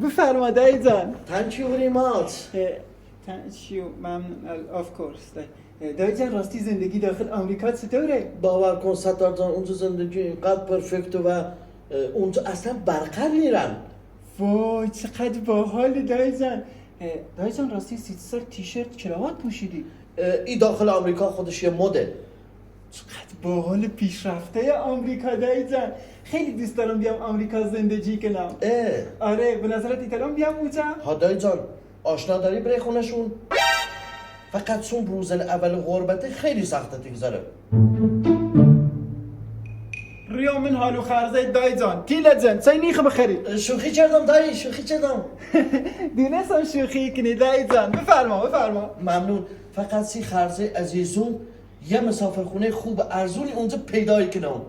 بفرما دایی جان. Thank you very much. تنشیو ممنون آف کورس. دایی جان راستی زندگی داخل آمریکا چطوره؟ باور کن ستار جان اونجا زندگی اینقدر پرفکت و اونجا اصلا برقر میرن. وای چقدر باحالی دایی جان. دایی جان راستی سیتسر تیشرت کراوات پوشیدی؟ این داخل آمریکا خودش یه مده. چقدر باحال پیشرفته آمریکا دایی جان. خیلی دوست دارم بیام آمریکا زندگی کنم. آره به نظرت ایتالام بیام اونجا؟ ها دایی جان آشنا داری بری خونشون؟ فقط چون روزن اول غربته خیلی سخته تگذاره. ریا من حالو خرزه دایی جان. تیله جان چای نیخ بخری. شوخی کردم دایی شوخی کردم. دونستم شوخی کنی دایی جان. بفرما. ممنون. فقط سی خرزه عزیزون یه مسافرخونه خوب ارزونی اونجا پیدا کنم.